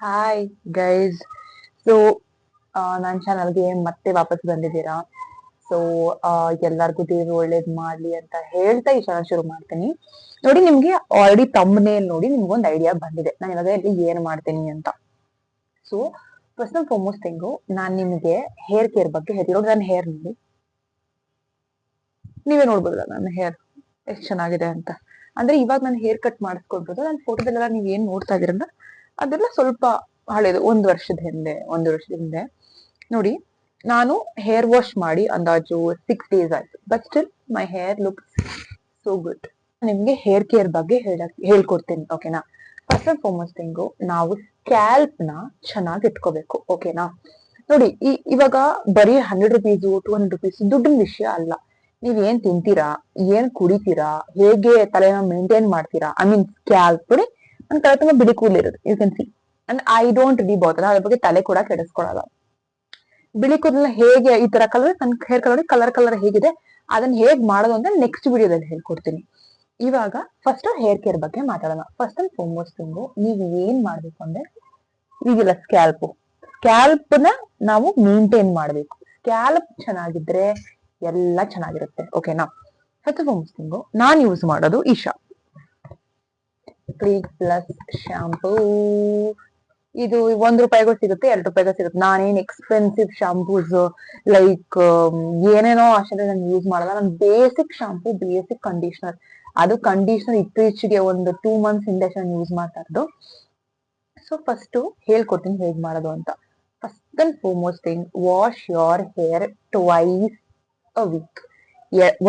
Hi guys. So ನನ್ನ ಚಾನಲ್ಗೆ ಮತ್ತೆ ವಾಪಸ್ ಬಂದಿದ್ದೀರಾ. ಸೊ ಎಲ್ಲರಿಗೂ ದೇವ್ರು ಒಳ್ಳೇದ್ ಮಾಡ್ಲಿ ಅಂತ ಹೇಳ್ತಾ ಈ ಚಾನಲ್ ಶುರು ಮಾಡ್ತೀನಿ. ನೋಡಿ, ನಿಮ್ಗೆ ಆಲ್ರೆಡಿ ತಮ್ಮನೇಲ್ ನೋಡಿ ನಿಮ್ಗೊಂದು ಐಡಿಯಾ ಬಂದಿದೆ ನಾನು ಇವಾಗ ಇಲ್ಲಿ ಏನ್ ಮಾಡ್ತೀನಿ ಅಂತ. So first and foremost thing, ನಾನ್ ನಿಮ್ಗೆ ಹೇರ್ ಕೇರ್ ಬಗ್ಗೆ ಹೇಳ್ತೀನಿ. ನೋಡಿ, ನನ್ನ ಹೇರ್ ನೋಡಿ, ನೀವೇ ನೋಡ್ಬೋದಲ್ಲ ನನ್ನ ಹೇರ್ ಎಷ್ಟು ಚೆನ್ನಾಗಿದೆ ಅಂತ. ಅಂದ್ರೆ ಇವಾಗ ನಾನು ಹೇರ್ ಕಟ್ ಮಾಡಿಸ್ಕೊಳ್ಬೋದು. ನನ್ನ ಫೋಟೋದಲ್ಲೆಲ್ಲ ನೀವ್ ಏನ್ ನೋಡ್ತಾ ಇದೀರಲ್ಲ ಅದೆಲ್ಲ ಸ್ವಲ್ಪ ಹಳೇದು, ಒಂದು ವರ್ಷದ ಹಿಂದೆ ನೋಡಿ. ನಾನು ಹೇರ್ ವಾಶ್ ಮಾಡಿ ಅಂದಾಜು 6 days ಆಯ್ತು, but still my hair look so good. ನಿಮ್ಗೆ ಹೇರ್ ಕೇರ್ ಬಗ್ಗೆ ಹೇಳ್ಕೊಡ್ತೀನಿ, ಓಕೆನಾ. ಫಸ್ಟ್ ಅಂಡ್ ಫಾರ್ಮೋಸ್ಟ್ ಥಿಂಗು, ನಾವು ಸ್ಕ್ಯಾಲ್ಪ್ ನ ಚೆನ್ನಾಗಿ ಇಟ್ಕೋಬೇಕು, ಓಕೆನಾ. ನೋಡಿ, ಇವಾಗ ಬರೀ 100 rupees 200 rupees ದುಡ್ಡಿನ ವಿಷಯ ಅಲ್ಲ. ನೀವ್ ಏನ್ ತಿಂತೀರಾ, ಏನ್ ಕುಡಿತೀರಾ, ಹೇಗೆ ತಲೆನ ಮೇಂಟೈನ್ ಮಾಡ್ತೀರಾ, ಐ ಮೀನ್ ಸ್ಕ್ಯಾಲ್ಪ್. ನೋಡಿ, ನನ್ ತಲೆ ತುಂಬಾ ಬಿಳಿ ಕೂದಲಿರುತ್ತೆ, you can see. And I don't really bother, ಅದ್ರ ಬಗ್ಗೆ ತಲೆ ಕೂಡ ಕೆಡಿಸ್ಕೊಳಲ್ಲ. ಬಿಳಿ ಕೂದಲ ಹೇಗೆ ಈ ತರ ಕಲರ್, ನನ್ ಹೇರ್ ಕಲರ್ ಹೇಗಿದೆ ಅದನ್ನ ಹೇಗ್ ಮಾಡೋದು ಅಂತ ನೆಕ್ಸ್ಟ್ ವಿಡಿಯೋದಲ್ಲಿ ಹೇಳ್ಕೊಡ್ತೀನಿ. ಇವಾಗ ಫಸ್ಟ್ ಹೇರ್ ಕೇರ್ ಬಗ್ಗೆ ಮಾತಾಡೋಣ. ಫಸ್ಟ್ ಅಂಡ್ ಫಾರ್ಮೋಸ್ಟ್ ಥಿಂಗು, ನೀವು ಏನ್ ಮಾಡ್ಬೇಕು ಅಂದ್ರೆ, ಈಗಿಲ್ಲ ಸ್ಕ್ಯಾಲ್ಪ್ ನ ನಾವು ಮೇಂಟೈನ್ ಮಾಡ್ಬೇಕು. ಸ್ಕ್ಯಾಲ್ಪ್ ಚೆನ್ನಾಗಿದ್ರೆ ಎಲ್ಲ ಚೆನ್ನಾಗಿರುತ್ತೆ, ಓಕೆನಾ. ಫಸ್ಟ್ ಫಾರ್ಮೋಸ್ಟ್ ಥಿಂಗು, ನಾನ್ ಯೂಸ್ ಮಾಡೋದು ಈಶಾ ಕ್ಲಿಕ್ ಪ್ಲಸ್ ಶಾಂಪೂ. ಇದು ₹1 ಸಿಗುತ್ತೆ, ₹2 ಸಿಗುತ್ತೆ. ನಾನೇನ್ ಎಕ್ಸ್ಪೆನ್ಸಿವ್ ಶಾಂಪೂಸ್ ಲೈಕ್ ಏನೇನೋ ಅಷ್ಟೇ ನಾನು ಯೂಸ್ ಮಾಡಲ್ಲ. ನಾನು ಬೇಸಿಕ್ ಶಾಂಪೂ, ಬೇಸಿಕ್ ಕಂಡೀಷನರ್, ಅದು ಕಂಡೀಷನರ್ ಇತ್ತೀಚೆಗೆ ಒಂದು 2 months ಹಿಂದೆ ನಾನು ಯೂಸ್ ಮಾಡ್ತಾ ಇರೋದು. ಸೊ ಫಸ್ಟ್ ಹೇಳ್ಕೊಡ್ತೀನಿ ಹೇಗ್ ಮಾಡೋದು ಅಂತ. First and foremost thing, wash your hair twice a week.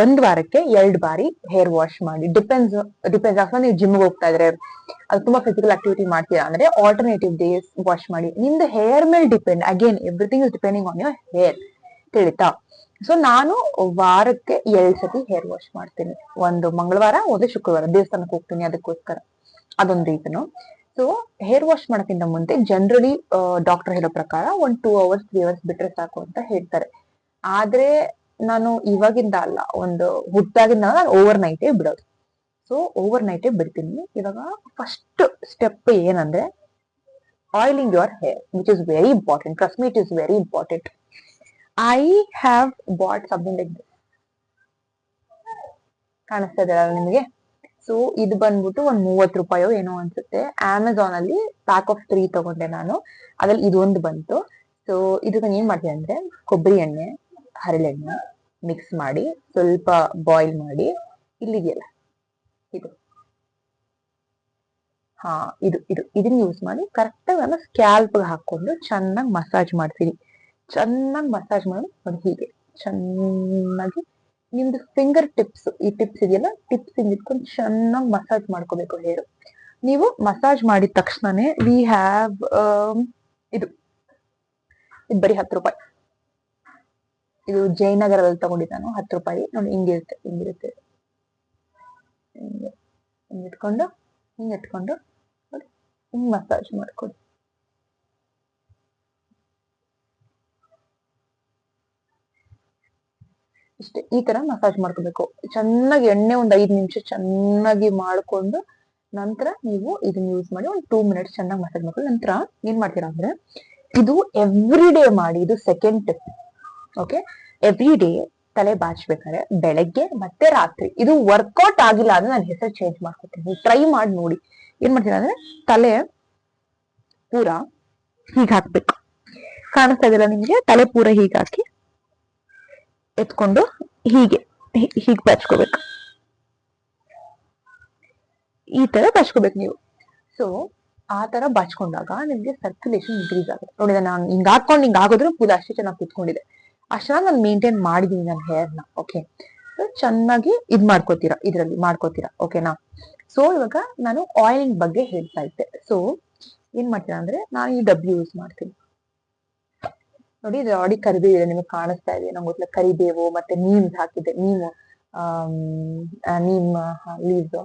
ಒಂದ್ ವಾರಕ್ಕೆ 2 ಬಾರಿ ಹೇರ್ ವಾಶ್ ಮಾಡಿ. ಡಿಪೆಂಡ್ಸ್ ಅಥವಾ ನೀವು ಜಿಮ್ ಹೋಗ್ತಾ ಇದ್ರೆ, ಅದು ತುಂಬಾ ಫಿಸಿಕಲ್ ಆಕ್ಟಿವಿಟಿ ಮಾಡ್ತೀರಾ ಅಂದ್ರೆ ಆಲ್ಟರ್ನೇಟಿವ್ ಡೇಸ್ ವಾಶ್ ಮಾಡಿ. ನಿಮ್ದು ಹೇರ್ ಮೇಲೆ depend, again everything is depending on your hair, ತಿಳಿತಾ. ಸೊ ನಾನು ವಾರಕ್ಕೆ 2 ಸತಿ ಹೇರ್ ವಾಶ್ ಮಾಡ್ತೀನಿ. ಒಂದು ಮಂಗಳವಾರ, ಒಂದು ಶುಕ್ರವಾರ, ದೇವಸ್ಥಾನಕ್ಕೆ ಹೋಗ್ತೀನಿ ಅದಕ್ಕೋಸ್ಕರ, ಅದೊಂದು ರೀಸನು. ಸೊ ಹೇರ್ ವಾಶ್ ಮಾಡೋಕ್ಕಿಂತ ಮುಂದೆ ಜನರಲಿ ಡಾಕ್ಟರ್ ಹೇಳೋ ಪ್ರಕಾರ ಒಂದು 2 hours 3 hours ಬಿಟ್ರೆ ಸಾಕು ಅಂತ ಹೇಳ್ತಾರೆ. ಆದ್ರೆ ನಾನು ಇವಾಗಿಂದ ಅಲ್ಲ, ಒಂದು ಹುಟ್ಟಾಗಿಂದ ನಾನು ಓವರ್ ನೈಟೇ ಬಿಡೋದು. ಸೊ ಓವರ್ ನೈಟೇ ಬಿಡ್ತೀನಿ. ಇವಾಗ ಫಸ್ಟ್ ಸ್ಟೆಪ್ ಏನಂದ್ರೆ, oiling your hair, which is very important. Trust me, it is very important. I have bought something like this. ಕಾಣಿಸ್ತಾ ಇದೆಯಲ್ಲ ನಿಮಗೆ? ಸೊ ಇದು ಬಂದ್ಬಿಟ್ಟು ಒಂದ್ ₹30 ಏನೋ ಅನ್ಸುತ್ತೆ. ಅಮೆಝಾನ್ ಅಲ್ಲಿ ಪ್ಯಾಕ್ ಆಫ್ 3 ತಗೊಂಡೆ ನಾನು, ಅದ್ರಲ್ಲಿ ಇದೊಂದು ಬಂತು. ಸೊ ಇದನ್ನ ಏನ್ ಮಾಡ್ತೀನಿ ಅಂದ್ರೆ, ಕೊಬ್ಬರಿ ಎಣ್ಣೆ, ಹರಳೆಣ್ಣೆ ಮಿಕ್ಸ್ ಮಾಡಿ ಸ್ವಲ್ಪ ಬಾಯ್ಲ್ ಮಾಡಿ, ಇಲ್ಲಿದೆಯಲ್ಲ ಇದು, ಹಾ ಇದನ್ನ ಯೂಸ್ ಮಾಡಿ ಕರೆಕ್ಟ್ ಆಗಿ ನಾನು ಸ್ಕ್ಯಾಲ್ಪ್ ಹಾಕೊಂಡು ಚೆನ್ನಾಗಿ ಮಸಾಜ್ ಮಾಡ್ತೀನಿ. ಚೆನ್ನಾಗಿ ಮಸಾಜ್ ಮಾಡಿ ನೋಡಿ, ಹೀಗೆ ಚೆನ್ನಾಗಿ ನಿಮ್ದು ಫಿಂಗರ್ ಟಿಪ್ಸ್, ಈ ಟಿಪ್ಸ್ ಇದೆಯಲ್ಲ, ಟಿಪ್ಸ್ ಇಟ್ಕೊಂಡು ಚೆನ್ನಾಗಿ ಮಸಾಜ್ ಮಾಡ್ಕೋಬೇಕು ಹೇರು. ನೀವು ಮಸಾಜ್ ಮಾಡಿದ ತಕ್ಷಣನೇ ವಿ ಹ್ಯಾವ್ ಇದು ಬರೀ ₹10. ಇದು ಜಯನಗರದಲ್ಲಿ ತಗೊಂಡಿದ್ದು ನಾನು, ₹10. ನೋಡಿ, ಹಿಂಗಿರುತ್ತೆ ಹಿಂಗಿಟ್ಕೊಂಡು ನೋಡಿ, ಹಿಂಗ್ ಮಸಾಜ್ ಮಾಡ್ಕೊಡಿ. ಇಷ್ಟೇ, ಈ ತರ ಮಸಾಜ್ ಮಾಡ್ಕೋಬೇಕು ಚೆನ್ನಾಗಿ. ಎಣ್ಣೆ ಒಂದು 5 ನಿಮಿಷ ಚೆನ್ನಾಗಿ ಮಾಡ್ಕೊಂಡು ನಂತರ ನೀವು ಇದನ್ನ ಯೂಸ್ ಮಾಡಿ ಒಂದು 2 minutes ಚೆನ್ನಾಗಿ ಮಸಾಜ್ ಮಾಡ್ಕೊಂಡು ನಂತರ ಏನ್ ಮಾಡ್ತೀರಾ ಅಂದ್ರೆ, ಇದು ಎವ್ರಿ ಡೇ ಮಾಡಿ. ಇದು second tip, okay. Every day ತಲೆ ಬಾಚ್ಬೇಕಾದ್ರೆ ಬೆಳಗ್ಗೆ ಮತ್ತೆ ರಾತ್ರಿ. ಇದು ವರ್ಕೌಟ್ ಆಗಿಲ್ಲ ಅಂದ್ರೆ ನಾನು ಹೆಸರು ಚೇಂಜ್ ಮಾಡ್ಕೊತೀನಿ, ಟ್ರೈ ಮಾಡಿ ನೋಡಿ. ಏನ್ ಮಾಡ್ತೀರಾ ಅಂದ್ರೆ, ತಲೆ ಪೂರಾ ಹೀಗೆ ಹಾಕ್ಬೇಕು. ಕಾಣಿಸ್ತಾ ಇದೆಯಲ್ಲ ನಿಮ್ಗೆ? ತಲೆ ಪೂರ ಹೀಗೆ ಹಾಕಿ ಎತ್ಕೊಂಡು ಹೀಗೆ ಬಾಚ್ಕೋಬೇಕು. ಈ ತರ ಬಾಚ್ಕೋಬೇಕು ನೀವು. ಸೊ ಆ ತರ ಬಾಚ್ಕೊಂಡಾಗ ನಿಮ್ಗೆ ಸರ್ಕ್ಯುಲೇಷನ್ ಇನ್ಕ್ರೀಸ್ ಆಗುತ್ತೆ. ನೋಡಿ, ನಾನು ಹಿಂಗ್ ಹಾಕೊಂಡು ಹಿಂಗ್ ಆಗೋದ್ರು ಪೂರ ಅಷ್ಟೇ ಚೆನ್ನಾಗಿ ಕುತ್ಕೊಂಡಿದೆ. ಅಷ್ಟು ಚೆನ್ನಾಗಿ ನಾನು ಮೇಂಟೈನ್ ಮಾಡಿದೀನಿ ನನ್ನ ಹೇರ್ನ, ಓಕೆ. ಚೆನ್ನಾಗಿ ಮಾಡ್ಕೋತೀರಾ, ಓಕೆನಾ. ಸೊ ಇವಾಗ ನಾನು ಆಯಿಲಿಂಗ್ ಬಗ್ಗೆ ಹೇಳ್ತಾ ಇದ್ದೆ. ಸೊ ಏನ್ ಮಾಡ್ತೀರಾ ಅಂದ್ರೆ, ನಾನು ಈ ಡಬ್ಬಿ ಯೂಸ್ ಮಾಡ್ತೀನಿ. ನೋಡಿ, ಇದು ಆಲ್ರೆಡಿ ಕರಿಬೇವು ನಿಮಗೆ ಕಾಣಿಸ್ತಾ ಇದೆ, ನಂಗೆ ಗೊತ್ತಿಲ್ಲ. ಕರಿಬೇವು ಮತ್ತೆ ನೀಮ್ಸ್ ಹಾಕಿದ್ದೆ, ನೀಮ್ ಲೀವ್ಸ್.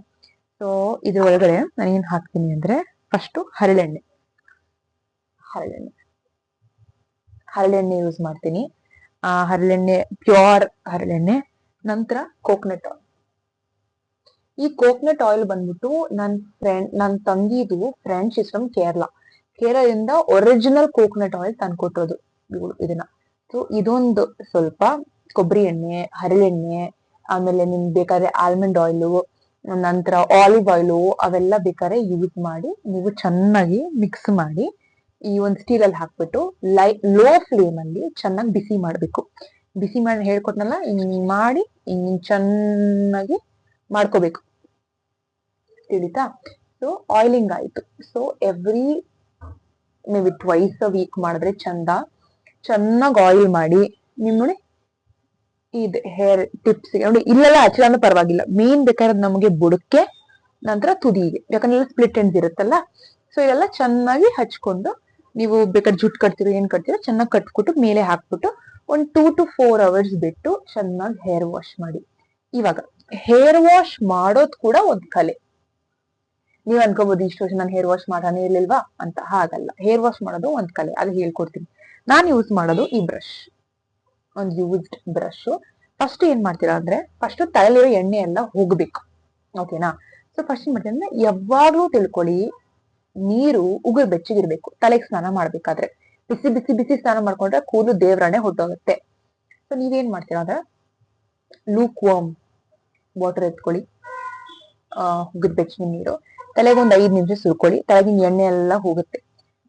ಸೊ ಇದ್ರ ಒಳಗಡೆ ನಾನು ಏನ್ ಹಾಕ್ತೀನಿ ಅಂದ್ರೆ, ಫಸ್ಟ್ ಹರಳೆಣ್ಣೆ ಯೂಸ್ ಮಾಡ್ತೀನಿ. ಹರಳೆಣ್ಣೆ, ಪ್ಯೂರ್ ಹರಳೆಣ್ಣೆ. ನಂತರ ಕೋಕೋನಟ್ ಆಯಿಲ್. ಈ ಕೋಕೋನಟ್ ಆಯಿಲ್ ಬಂದ್ಬಿಟ್ಟು ನನ್ನ ತಂಗಿದು ಫ್ರೆಂಡ್, ಇಸ್ ಫ್ರಮ್ ಕೇರಳ. ಕೇರಳದಿಂದ ಒರಿಜಿನಲ್ ಕೋಕೋನಟ್ ಆಯಿಲ್ ತಂದ್ಕೊಟ್ಟಿರೋದು ಇದನ್ನ. ಸೊ ಇದೊಂದು ಸ್ವಲ್ಪ ಕೊಬ್ಬರಿ ಎಣ್ಣೆ, ಹರಳೆಣ್ಣೆ, ಆಮೇಲೆ ನಿಮ್ಗೆ ಬೇಕಾದ್ರೆ ಆಲ್ಮಂಡ್ ಆಯಿಲು, ನಂತರ ಆಲಿವ್ ಆಯಿಲು ಅವೆಲ್ಲ ಬೇಕಾದ್ರೆ ಯೂಸ್ ಮಾಡಿ ನೀವು ಚೆನ್ನಾಗಿ ಮಿಕ್ಸ್ ಮಾಡಿ ಈ ಒಂದು ಸ್ಟೀಲ್ ಅಲ್ಲಿ ಹಾಕ್ಬಿಟ್ಟು ಲೋ ಫ್ಲೇಮ್ ಅಲ್ಲಿ ಚೆನ್ನಾಗಿ ಬಿಸಿ ಮಾಡ್ಬೇಕು. ಬಿಸಿ ಮಾಡಿ ಹೇಳ್ಕೊಟ್ನಲ್ಲ, ಹಿಂಗ್ ಮಾಡಿ ಹಿಂಗ್ ಚೆನ್ನಾಗಿ ಮಾಡ್ಕೋಬೇಕು, ತಿಳಿತಾ? ಸೊ ಆಯಿಲಿಂಗ್ ಆಯ್ತು. So every maybe twice a week ಮಾಡಿದ್ರೆ ಚಂದ. ಚೆನ್ನಾಗಿ ಆಯಿಲ್ ಮಾಡಿ ನಿಮ್ ನೋಡಿ ಇದು ಹೇರ್ ಟಿಪ್ಸ್ ನೋಡಿ, ಇಲ್ಲೆಲ್ಲ ಹಚ್ಚಿಲ್ಲ ಪರವಾಗಿಲ್ಲ. ಮೇನ್ ಬೇಕಾದ್ರೆ ನಮಗೆ ಬುಡಕ್ಕೆ, ನಂತರ ತುದಿಗೆ, ಯಾಕಂದ್ರೆ ಸ್ಪ್ಲಿಟ್ ಎಂಡ್ಸ್ ಇರುತ್ತಲ್ಲ. ಸೊ ಇದೆಲ್ಲ ಚೆನ್ನಾಗಿ ಹಚ್ಕೊಂಡು ನೀವು ಬೇಕಾದ್ರೆ ಜುಟ್ ಕಟ್ತಿರೋ ಏನ್ ಕಟ್ತಿರೋ ಚೆನ್ನಾಗಿ ಕಟ್ಬಿಟ್ಟು ಮೇಲೆ ಹಾಕ್ಬಿಟ್ಟು ಒಂದು 2 to 4 hours ಬಿಟ್ಟು ಚೆನ್ನಾಗಿ ಹೇರ್ ವಾಶ್ ಮಾಡಿ. ಇವಾಗ ಹೇರ್ ವಾಶ್ ಮಾಡೋದ್ ಕೂಡ ಒಂದ್ ಕಲೆ. ನೀವ್ ಅನ್ಕೋಬಹುದು ಇಷ್ಟು ವರ್ಷ ನಾನು ಹೇರ್ ವಾಶ್ ಮಾಡಾನೇ ಇರ್ಲಿಲ್ವಾ ಅಂತ. ಹಾಗಲ್ಲ, ಹೇರ್ ವಾಶ್ ಮಾಡೋದು ಒಂದ್ ಕಲೆ, ಅದು ಹೇಳ್ಕೊಡ್ತೀನಿ. ನಾನ್ ಯೂಸ್ ಮಾಡೋದು ಈ ಬ್ರಷ್, ಒಂದು ಯೂಸ್ಡ್ ಬ್ರಷ್. ಫಸ್ಟ್ ಏನ್ ಮಾಡ್ತೀರಾ ಅಂದ್ರೆ, ಫಸ್ಟ್ ತಲೆಲಿರೋ ಎಣ್ಣೆ ಎಲ್ಲ ಹೋಗ್ಬೇಕು, ಓಕೆನಾ? ಸೊ ಫಸ್ಟ್ ಏನ್ ಮಾಡ್ತೀರಾ ಅಂದ್ರೆ, ಯಾವಾಗ್ಲೂ ತಿಳ್ಕೊಳ್ಳಿ, ನೀರು ಉಗುರು ಬೆಚ್ಚಗಿರ್ಬೇಕು ತಲೆಗೆ ಸ್ನಾನ ಮಾಡ್ಬೇಕಾದ್ರೆ. ಬಿಸಿ ಬಿಸಿ ಬಿಸಿ ಸ್ನಾನ ಮಾಡ್ಕೊಂಡ್ರೆ ಕೂದಲು ದೇವ್ರಾಣೆ ಹೊಟ್ಟೋಗುತ್ತೆ. ಸೊ ನೀವೇನ್ ಮಾಡ್ತೀರಾ ಅಂದ್ರೆ, ಲೂಕ್ ವಾರ್ಮ್ ವಾಟರ್ ಎತ್ಕೊಳ್ಳಿ, ಉಗುರು ಬೆಚ್ಚಗಿನ ನೀರು, ತಲೆಗೆ ಒಂದ್ 5 ನಿಮಿಷ ಸುರ್ಕೊಳ್ಳಿ, ತಲೆಗಿನ ಎಣ್ಣೆ ಎಲ್ಲ ಹೋಗುತ್ತೆ.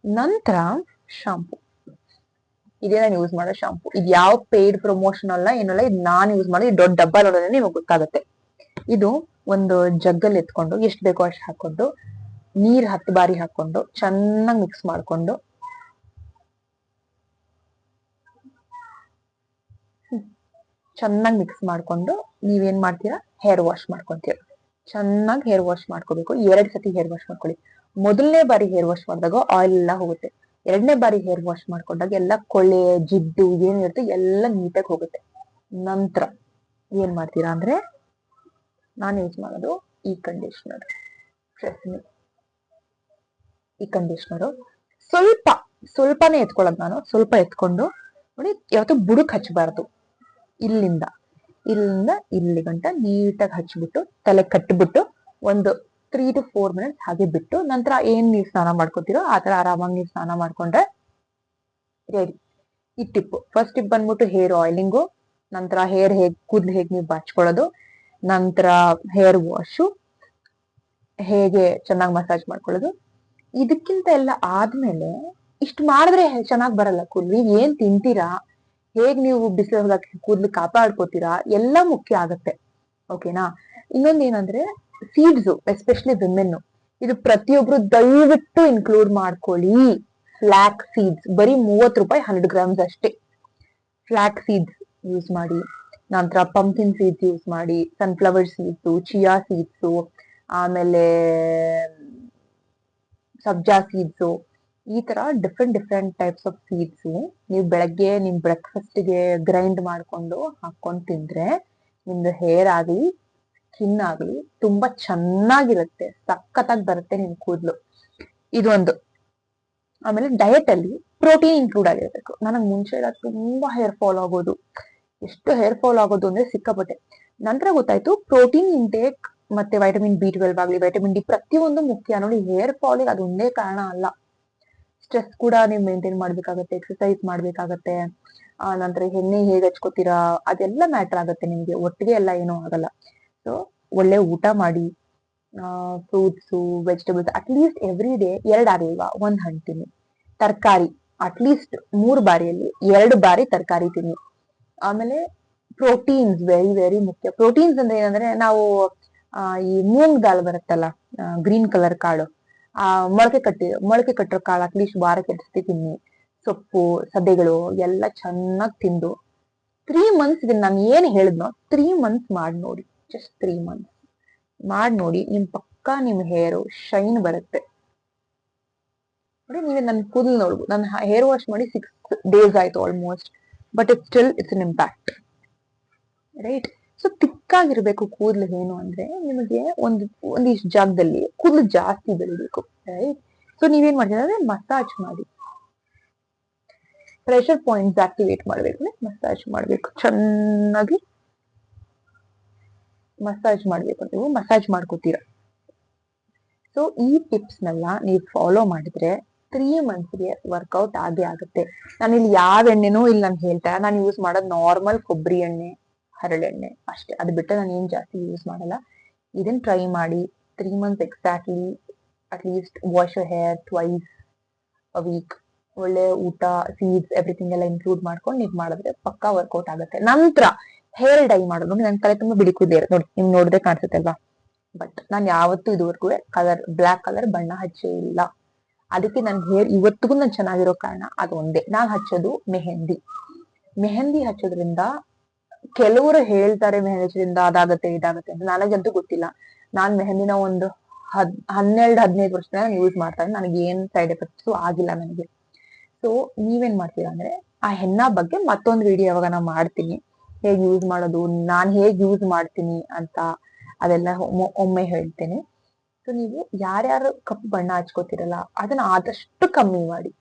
ನಂತರ ಶಾಂಪು, ಇದೇ ನಾನು ಯೂಸ್ ಮಾಡೋ ಶಾಂಪು. ಇದು ಯಾವ ಪೇಯ್ಡ್ ಪ್ರಮೋಷನ್ ಅಲ್ಲ, ಏನಲ್ಲ, ಇದು ನಾನ್ ಯೂಸ್ ಮಾಡೋ ದೊಡ್ಡ ಡಬ್ಬ ನೋಡೋದೇ ನಿಮಗೆ ಗೊತ್ತಾಗುತ್ತೆ. ಇದು ಒಂದು ಜಗ್ಗಲ್ಲಿ ಎತ್ಕೊಂಡು ಎಷ್ಟು ಬೇಕೋ ಅಷ್ಟು ಹಾಕೊಂಡು ನೀರ್ 10 ಬಾರಿ ಹಾಕೊಂಡು ಚೆನ್ನಾಗಿ ಮಿಕ್ಸ್ ಮಾಡ್ಕೊಂಡು ಚೆನ್ನಾಗಿ ಮಿಕ್ಸ್ ಮಾಡ್ಕೊಂಡು ನೀವೇನ್ ಮಾಡ್ತೀರಾ, ಹೇರ್ ವಾಶ್ ಮಾಡ್ಕೊಂತೀರಾ. ಚೆನ್ನಾಗಿ ಹೇರ್ ವಾಶ್ ಮಾಡ್ಕೋಬೇಕು. 2 ಸತಿ ಹೇರ್ ವಾಶ್ ಮಾಡ್ಕೊಳ್ಳಿ. ಮೊದಲನೇ ಬಾರಿ ಹೇರ್ ವಾಶ್ ಮಾಡಿದಾಗ ಆಯಿಲ್ ಎಲ್ಲ ಹೋಗುತ್ತೆ. 2ನೇ ಬಾರಿ ಹೇರ್ ವಾಶ್ ಮಾಡ್ಕೊಂಡಾಗ ಎಲ್ಲ ಕೊಳೆ ಜಿಡ್ಡು ಏನಿರುತ್ತೆ ಎಲ್ಲ ನೀಟಾಗಿ ಹೋಗುತ್ತೆ. ನಂತರ ಏನ್ ಮಾಡ್ತೀರಾ ಅಂದ್ರೆ, ನಾನು ಯೂಸ್ ಮಾಡೋದು ಈ ಕಂಡೀಷನರ್, ಈ ಕಂಡೀಷನರು ಸ್ವಲ್ಪನೇ ಎತ್ಕೊಳ್ಳೋದು. ನಾನು ಸ್ವಲ್ಪ ಎತ್ಕೊಂಡು ನೋಡಿ, ಯಾವತ್ತೂ ಬುಡಕ್ ಹಚ್ಚಬಾರ್ದು. ಇಲ್ಲಿಂದ ಇಲ್ಲಿ ಗಂಟ ನೀಟಾಗಿ ಹಚ್ಬಿಟ್ಟು ತಲೆ ಕಟ್ಬಿಟ್ಟು ಒಂದು 3 to 4 minutes ಹಾಗೆ ಬಿಟ್ಟು, ನಂತರ ಏನ್ ನೀವ್ ಸ್ನಾನ ಮಾಡ್ಕೋತಿರೋ ಆ ತರ ಆರಾಮಾಗಿ ನೀವು ಸ್ನಾನ ಮಾಡ್ಕೊಂಡ್ರೆ ರೆಡಿ. ಈ ಟಿಪ್, ಫಸ್ಟ್ ಟಿಪ್ ಬಂದ್ಬಿಟ್ಟು ಹೇರ್ ಆಯಿಲಿಂಗು, ನಂತರ ಕೂದ್ಲು ಹೇಗೆ ನೀವು ಬಾಚ್ಕೊಳ್ಳೋದು, ನಂತರ ಹೇರ್ ವಾಶು ಹೇಗೆ ಚೆನ್ನಾಗಿ ಮಸಾಜ್ ಮಾಡ್ಕೊಳ್ಳೋದು. ಇದಕ್ಕಿಂತ ಎಲ್ಲ ಆದ್ಮೇಲೆ ಇಷ್ಟು ಮಾಡಿದ್ರೆ ಚೆನ್ನಾಗಿ ಬರಲ್ಲ ಕೂದ್ಲು. ಏನ್ ತಿಂತೀರಾ, ಹೇಗ್ ನೀವು ಬಿಸಿಲು ಕೂದ್ಲು ಕಾಪಾಡ್ಕೋತೀರಾ, ಎಲ್ಲ ಮುಖ್ಯ ಆಗತ್ತೆ, ಓಕೆನಾ? ಇನ್ನೊಂದ್ ಏನಂದ್ರೆ, ಸೀಡ್ಸ್, ಎಸ್ಪೆಷಲಿ ವಿಮೆನ್, ಇದು ಪ್ರತಿಯೊಬ್ರು ದಯವಿಟ್ಟು ಇನ್ಕ್ಲೂಡ್ ಮಾಡ್ಕೊಳ್ಳಿ. ಫ್ಲಾಕ್ ಸೀಡ್ಸ್ ಬರೀ 30 ರೂಪಾಯಿ 100 grams ಅಷ್ಟೇ. ಫ್ಲಾಕ್ ಸೀಡ್ಸ್ ಯೂಸ್ ಮಾಡಿ, ನಂತರ ಪಂಪ್ಕಿನ್ ಸೀಡ್ಸ್ ಯೂಸ್ ಮಾಡಿ, ಸನ್ಫ್ಲವರ್ ಸೀಡ್ಸು, ಚಿಯಾ ಸೀಡ್ಸು, ಆಮೇಲೆ ಸಬ್ಜಾ ಸೀಡ್ಸು, ಈ ತರ ಡಿಫ್ರೆಂಟ್ ಟೈಪ್ಸ್ ಆಫ್ ಸೀಡ್ಸ್ ನೀವು ಬೆಳಗ್ಗೆ ನಿಮ್ ಬ್ರೇಕ್ಫಾಸ್ಟ್ಗೆ ಗ್ರೈಂಡ್ ಮಾಡ್ಕೊಂಡು ಹಾಕೊಂಡು ತಿಂದ್ರೆ ನಿಮ್ದು ಹೇರ್ ಆಗ್ಲಿ ಸ್ಕಿನ್ ಆಗ್ಲಿ ತುಂಬಾ ಚೆನ್ನಾಗಿರುತ್ತೆ, ಸಖತ್ತಾಗಿ ಬರುತ್ತೆ ನಿಮ್ ಕೂದಲು. ಇದೊಂದು. ಆಮೇಲೆ ಡಯಟ್ ಅಲ್ಲಿ ಪ್ರೋಟೀನ್ ಇನ್ಕ್ಲೂಡ್ ಆಗಿರ್ಬೇಕು. ನನಗ್ ಮುಂಚೆ ಎಲ್ಲ ತುಂಬಾ ಹೇರ್ ಫಾಲ್ ಆಗೋದು, ಎಷ್ಟು ಹೇರ್ ಫಾಲ್ ಆಗೋದು ಅಂದ್ರೆ ಸಿಕ್ಕಾಪಟ್ಟೆ. ನಂತರ ಗೊತ್ತಾಯ್ತು ಪ್ರೋಟೀನ್ ಇಂಟೇಕ್ ಮತ್ತೆ ವೈಟಮಿನ್ B12 ಆಗ್ಲಿ, ವೈಟಮಿನ್ ಡಿ ಪ್ರತಿಯೊಂದು ಮುಖ್ಯ. ನೋಡಿ, ಹೇರ್ ಫಾಲಿಗೆ ಅದು ಒಂದೇ ಕಾರಣ ಅಲ್ಲ, ಸ್ಟ್ರೆಸ್ ಕೂಡ ನೀವು ಮೇಂಟೈನ್ ಮಾಡ್ಬೇಕಾಗತ್ತೆ, ಎಕ್ಸರ್ಸೈಸ್ ಮಾಡ್ಬೇಕಾಗತ್ತೆ, ನಂತರ ಎಣ್ಣೆ ಹೇಗೆ ಹಚ್ಕೋತೀರಾ ಅದೆಲ್ಲ ಮ್ಯಾಟರ್ ಆಗುತ್ತೆ ನಿಮ್ಗೆ. ಒಟ್ಟಿಗೆ ಎಲ್ಲ ಏನೂ ಆಗಲ್ಲ. ಸೊ ಒಳ್ಳೆ ಊಟ ಮಾಡಿ, fruits, vegetables at least every day 2 ಆಗ್ಲಿಲ್ವಾ 1 ಹಣ್ಣು ತಿನ್ನಿ. ತರಕಾರಿ ಅಟ್ಲೀಸ್ಟ್ 3 ಬಾರಿಯಲ್ಲಿ 2 ಬಾರಿ ತರಕಾರಿ ತಿನ್ನಿ. ಆಮೇಲೆ ಪ್ರೋಟೀನ್ಸ್ ವೆರಿ ವೆರಿ ಮುಖ್ಯ. ಪ್ರೋಟೀನ್ಸ್ ಅಂದ್ರೆ ಏನಂದ್ರೆ, ನಾವು ಈ ಮೂಂಗ್ ದಾಲ್ ಬರುತ್ತಲ್ಲ, ಗ್ರೀನ್ ಕಲರ್ ಕಾಳು, ಮೊಳಕೆ ಕಟ್ಟಿರೋ ಕಾಳು ಅಟ್ಲೀಸ್ಟ್ ವಾರಕ್ಕೆ 2 ಸತಿ ತಿನ್ನಿ. ಸೊಪ್ಪು, ಸದೆಗಳು ಎಲ್ಲ ಚೆನ್ನಾಗಿ ತಿಂದು 3 months, ಇದನ್ನ ನಾನು ಏನ್ ಹೇಳಿದ್ನೋ 3 months ಮಾಡಿ ನೋಡಿ. ಜಸ್ಟ್ 3 months ಮಾಡಿ ನೋಡಿ, ಪಕ್ಕಾ ನಿಮ್ ಹೇರ್ ಶೈನ್ ಬರುತ್ತೆ. ನೋಡಿ, ನೀವೇ ನನ್ನ ಕೂದಲು ನೋಡ್ಬೋದು. ನಾನು ಹೇರ್ ವಾಶ್ ಮಾಡಿ 6 days ಆಯ್ತು almost, but it's an impact, right? So ತಿಕ್ಕಾಗಿರ್ಬೇಕು ಕೂದಲು. ಏನು ಅಂದ್ರೆ, ನಿಮಗೆ ಒಂದಿಷ್ಟು ಜಾಗದಲ್ಲಿ ಕೂದಲು ಜಾಸ್ತಿ ಬೆಳಿಬೇಕು, ರೈಟ್? ಸೊ ನೀವೇನ್ ಮಾಡ್ತೀರಾ ಅಂದ್ರೆ, ಮಸಾಜ್ ಮಾಡಿ, ಪ್ರೆಷರ್ ಪಾಯಿಂಟ್ಸ್ ಆಕ್ಟಿವೇಟ್ ಮಾಡ್ಬೇಕು, ಮಸಾಜ್ ಮಾಡ್ಬೇಕು, ಚೆನ್ನಾಗಿ ಮಸಾಜ್ ಮಾಡ್ಬೇಕು. ನೀವು ಮಸಾಜ್ ಮಾಡ್ಕೋತೀರಾ. ಸೊ ಈ ಟಿಪ್ಸ್ ನೆಲ್ಲ ನೀವು ಫಾಲೋ ಮಾಡಿದ್ರೆ 3 ಮಂತ್ಸ್ಗೆ ವರ್ಕೌಟ್ ಆಗೇ ಆಗುತ್ತೆ. ನಾನು ಇಲ್ಲಿ ಯಾವ ಎಣ್ಣೆನೂ ಇಲ್ಲಿ ನಾನು ಹೇಳ್ತಾ, ನಾನು ಯೂಸ್ ಮಾಡೋದು ನಾರ್ಮಲ್ ಕೊಬ್ಬರಿ ಎಣ್ಣೆ, ಹರಳೆಣ್ಣೆ ಅಷ್ಟೇ. ಅದು ಬಿಟ್ಟರೆ ನಾನು ಏನ್ ಜಾಸ್ತಿ ಯೂಸ್ ಮಾಡಲ್ಲ. ಇದನ್ನ ಟ್ರೈ ಮಾಡಿ 3 months exactly. At least wash your hair twice a week. ಒಳ್ಳೆ ಊಟ, ಸೀಡ್ಸ್, ಎವ್ರಿಥಿಂಗ್ ಎಲ್ಲ ಇನ್ಕ್ಲೂಡ್ ಮಾಡ್ಕೊಂಡು ನೀವು ಮಾಡಿದ್ರೆ ಪಕ್ಕಾ ವರ್ಕೌಟ್ ಆಗುತ್ತೆ. ನಂತರ ಹೇರ್ ಡೈ ಮಾಡೋದು. ನನ್ನ ತಲೆ ತುಂಬಾ ಬಿಳಿ ಕೂದಲೇ ಇರುತ್ತೆ ನೋಡಿ, ನಿಮ್ಗೆ ನೋಡಿದ್ರೆ ಕಾಣಿಸುತ್ತೆ ಅಲ್ವಾ. ಬಟ್ ನಾನು ಯಾವತ್ತೂ ಇದುವರೆಗೂ ಬ್ಲಾಕ್ ಕಲರ್ ಬಣ್ಣ ಹಚ್ಚೇ ಇಲ್ಲ. ಅದಕ್ಕೆ ನನ್ ಹೇರ್ ಇವತ್ತಿಗೂ ನಾನು ಚೆನ್ನಾಗಿರೋ ಕಾರಣ ಅದು ಒಂದೇ. ನಾನ್ ಹಚ್ಚೋದು ಮೆಹಂದಿ ಹಚ್ಚೋದ್ರಿಂದ ಕೆಲವರು ಹೇಳ್ತಾರೆ ಮೆಹಂದಿ ಹಚ್ಚೋದ್ರಿಂದ ಅದಾಗತ್ತೆ ಇದಾಗತ್ತೆ ಅಂತ. ನನಗಂತೂ ಗೊತ್ತಿಲ್ಲ. ನಾನ್ ಮೆಹಂದಿನ ಒಂದು 12-15 ವರ್ಷದಿಂದ ನಾನು ಯೂಸ್ ಮಾಡ್ತಾ ಇದ್ದೀನಿ. ನನಗೆ ಏನ್ ಸೈಡ್ ಎಫೆಕ್ಟ್ಸ್ ಆಗಿಲ್ಲ ನನಗೆ. ಸೊ ನೀವೇನ್ ಮಾಡ್ತೀರಾ ಅಂದ್ರೆ, ಆ ಹೆನ್ನ ಬಗ್ಗೆ ಮತ್ತೊಂದು ವಿಡಿಯೋ ಯಾವಾಗ ನಾನು ಮಾಡ್ತೀನಿ, ಹೇಗ್ ಯೂಸ್ ಮಾಡೋದು, ನಾನ್ ಹೇಗ್ ಯೂಸ್ ಮಾಡ್ತೀನಿ ಅಂತ ಅದೆಲ್ಲ ಒಮ್ಮೆ ಹೇಳ್ತೇನೆ. ಸೊ ನೀವು ಯಾರ್ಯಾರು ಕಪ್ಪು ಬಣ್ಣ ಹಚ್ಕೋತಿರಲ್ಲ ಅದನ್ನ ಆದಷ್ಟು ಕಮ್ಮಿ ಮಾಡಿ.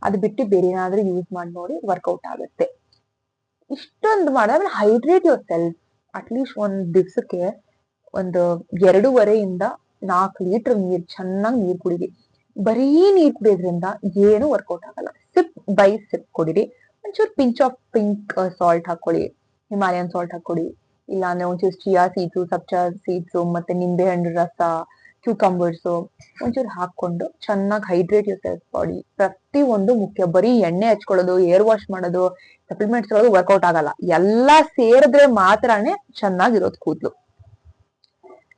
ಅದು ಬಿಟ್ಟು ಬೇರೆ ಏನಾದ್ರೂ ಯೂಸ್ ಮಾಡಿ ನೋಡಿ, ವರ್ಕೌಟ್ ಆಗುತ್ತೆ. ಇಷ್ಟೊಂದು ಮಾಡಿದ್ರೆ ಹೈಡ್ರೇಟ್ ಯುವರ್ ಸೆಲ್ಫ್. ಅಟ್ಲೀಸ್ಟ್ ಒಂದ್ ದಿವ್ಸಕ್ಕೆ ಒಂದು 2.5-4 ಲೀಟರ್ ನೀರ್, ಚೆನ್ನಾಗಿ ನೀರ್ ಕುಡಿರಿ. ಬರೀ ನೀರ್ ಕುಡಿಯೋದ್ರಿಂದ ಏನು ವರ್ಕೌಟ್ ಆಗಲ್ಲ. ಸಿಪ್ ಬೈ ಸಿಪ್ ಕುಡಿರಿ. ಒಂಚೂರು ಪಿಂಚ್ ಆಫ್ ಪಿಂಕ್ ಸಾಲ್ಟ್ ಹಾಕೊಳ್ಳಿ, ಹಿಮಾಲಯನ್ ಸಾಲ್ಟ್ ಹಾಕೊಳ್ಳಿ. ಇಲ್ಲ ಅಂದ್ರೆ ಒಂಚೂರು ಚಿಯಾ ಸೀಡ್ಸು, ಸಬ್ಜಾ ಸೀಡ್ಸು, ಮತ್ತೆ ನಿಂಬೆ ಹಣ್ಣು ರಸ, ಕ್ಯೂಕಂಬರ್ಸ್ ಒಂಚೂರು ಹಾಕೊಂಡು ಚೆನ್ನಾಗಿ ಹೈಡ್ರೇಟ್ ಯುವರ್ ಸೆಲ್ಫ್ ಬಾಡಿ. ಪ್ರತಿ ಒಂದು ಮುಖ್ಯ. ಬರೀ ಎಣ್ಣೆ ಹಚ್ಕೊಳ್ಳೋದು, ಏರ್ ವಾಶ್ ಮಾಡೋದು, ಸಪ್ಲಿಮೆಂಟ್ಸ್ ವರ್ಕೌಟ್ ಆಗಲ್ಲ. ಎಲ್ಲಾ ಸೇರಿದ್ರೆ ಮಾತ್ರನೇ ಚೆನ್ನಾಗಿರೋದು ಕೂದ್ಲು.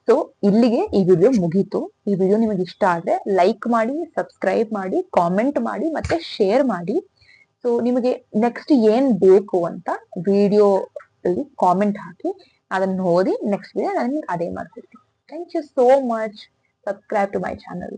ಸೊ ಇಲ್ಲಿಗೆ ಈ ವಿಡಿಯೋ ಮುಗೀತು. ಈ ವಿಡಿಯೋ ನಿಮಗೆ ಇಷ್ಟ ಆದ್ರೆ ಲೈಕ್ ಮಾಡಿ, ಸಬ್ಸ್ಕ್ರೈಬ್ ಮಾಡಿ, ಕಾಮೆಂಟ್ ಮಾಡಿ, ಮತ್ತೆ ಶೇರ್ ಮಾಡಿ. ಸೊ ನಿಮಗೆ ನೆಕ್ಸ್ಟ್ ಏನ್ ಬೇಕು ಅಂತ ವಿಡಿಯೋ ಅಲ್ಲಿ ಕಾಮೆಂಟ್ ಹಾಕಿ, ಅದನ್ನ ಓದಿ ನೆಕ್ಸ್ಟ್ ವಿಡಿಯೋ ನಾನು ಅದೇ ಮಾಡ್ಕೊಡ್ತೀನಿ. Thank you so much. Subscribe to my channel.